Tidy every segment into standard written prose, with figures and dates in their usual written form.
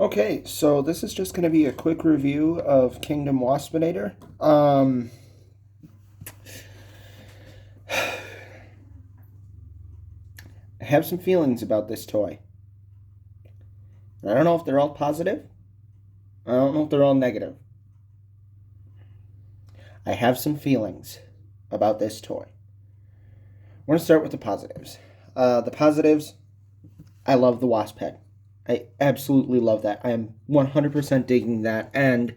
Okay, so this is just going to be a quick review of Kingdom Waspinator. I have some feelings about this toy. I don't know if they're all positive. I don't know if they're all negative. I have some feelings about this toy. We're going to start with the positives. The positives, I love the wasp head. I absolutely love that. I am 100% digging that, and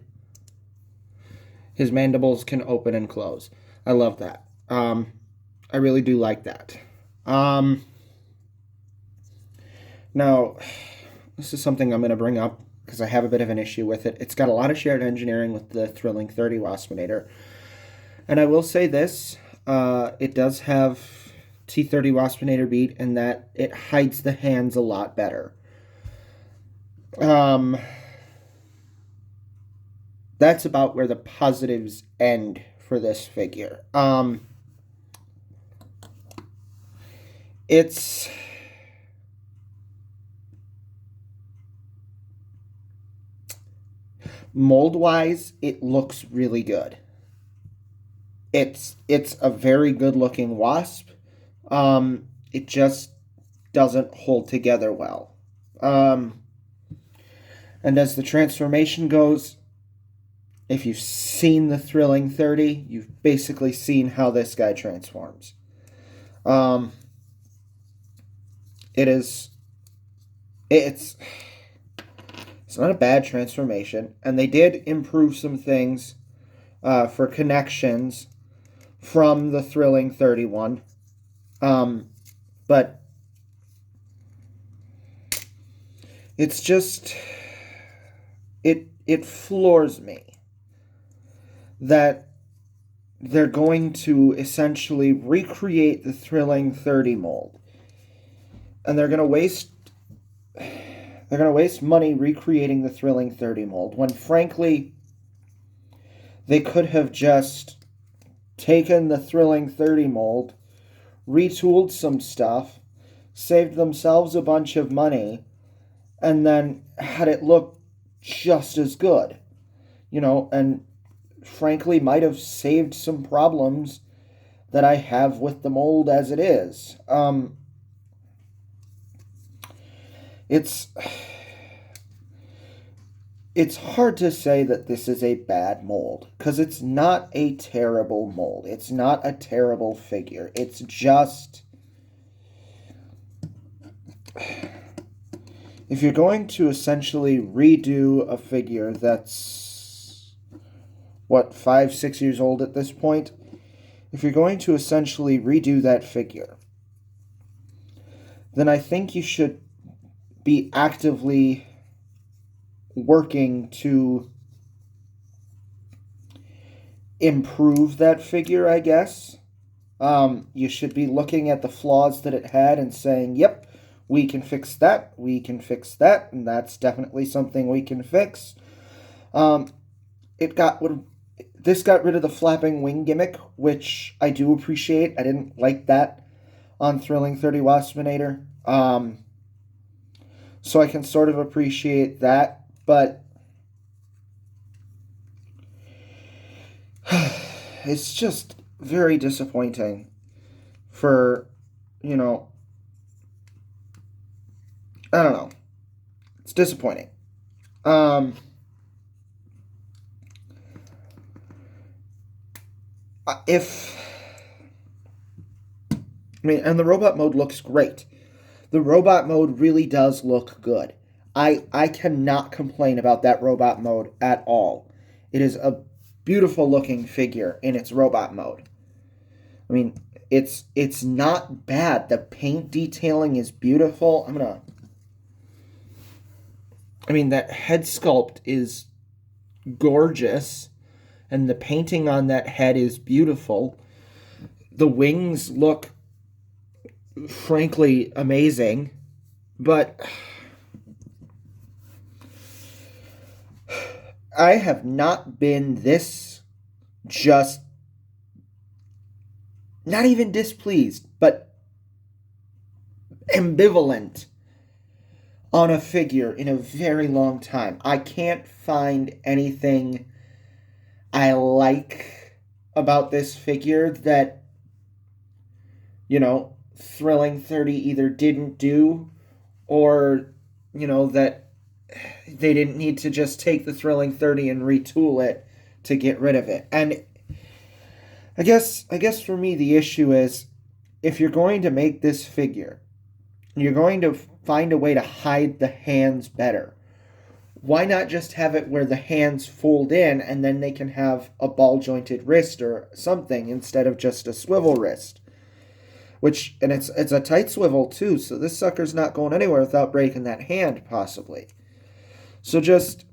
his mandibles can open and close. I love that. I really do like that. Now, this is something I'm going to bring up because I have a bit of an issue with it. It's got a lot of shared engineering with the Thrilling 30 Waspinator. And I will say this, it does have T30 Waspinator beat in that it hides the hands a lot better. That's about where the positives end for this figure. It's mold-wise, it looks really good. It's a very good-looking wasp. It just doesn't hold together well. And as the transformation goes, if you've seen the Thrilling 30, you've basically seen how this guy transforms. It's not a bad transformation, and they did improve some things for connections from the Thrilling 31. But it's just it floors me that they're going to essentially recreate the Thrilling 30 mold, and they're going to waste money recreating the Thrilling 30 mold when, frankly, they could have just taken the Thrilling 30 mold, retooled some stuff, saved themselves a bunch of money, and then had it look just as good. And frankly might have saved some problems that I have with the mold as it is. It's hard to say that this is a bad mold, because it's not a terrible mold. It's not a terrible figure. It's just, if you're going to essentially redo a figure that's, 5, 6 years old at this point? If you're going to essentially redo that figure, then I think you should be actively working to improve that figure, I guess. You should be looking at the flaws that it had and saying, yep, we can fix that, and that's definitely something we can fix. This got rid of the flapping wing gimmick, which I do appreciate. I didn't like that on Thrilling 30 Waspinator. So I can sort of appreciate that, but it's just very disappointing for, I don't know. It's disappointing. And the robot mode looks great. The robot mode really does look good. I cannot complain about that robot mode at all. It is a beautiful looking figure in its robot mode. It's not bad. The paint detailing is beautiful. That head sculpt is gorgeous, and the painting on that head is beautiful. The wings look, frankly, amazing, but I have not been this just, not even displeased, but ambivalent on a figure in a very long time. I can't find anything I like about this figure that, Thrilling 30 either didn't do, or, that they didn't need to just take the Thrilling 30 and retool it to get rid of it. And I guess for me the issue is, if you're going to make this figure, you're going to find a way to hide the hands better. Why not just have it where the hands fold in and then they can have a ball jointed wrist or something instead of just a swivel wrist? And it's a tight swivel too, so this sucker's not going anywhere without breaking that hand possibly. So just,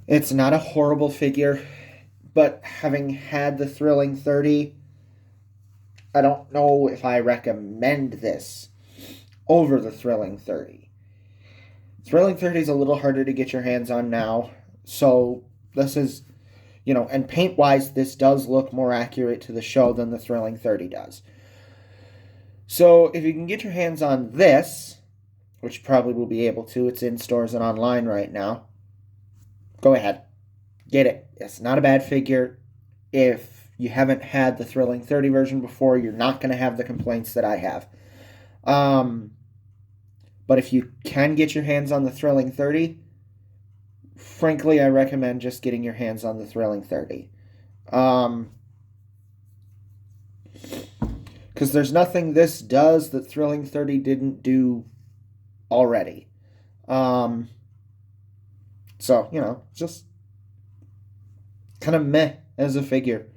it's not a horrible figure, but having had the Thrilling 30, I don't know if I recommend this over the Thrilling 30. Thrilling 30 is a little harder to get your hands on now, so this is, and paint-wise, this does look more accurate to the show than the Thrilling 30 does. So if you can get your hands on this, which you probably will be able to, it's in stores and online right now, go ahead. Get it. It's not a bad figure. If you haven't had the Thrilling 30 version before, you're not going to have the complaints that I have. But if you can get your hands on the Thrilling 30, frankly, I recommend just getting your hands on the Thrilling 30. Because there's nothing this does that Thrilling 30 didn't do already. So, just kind of meh as a figure.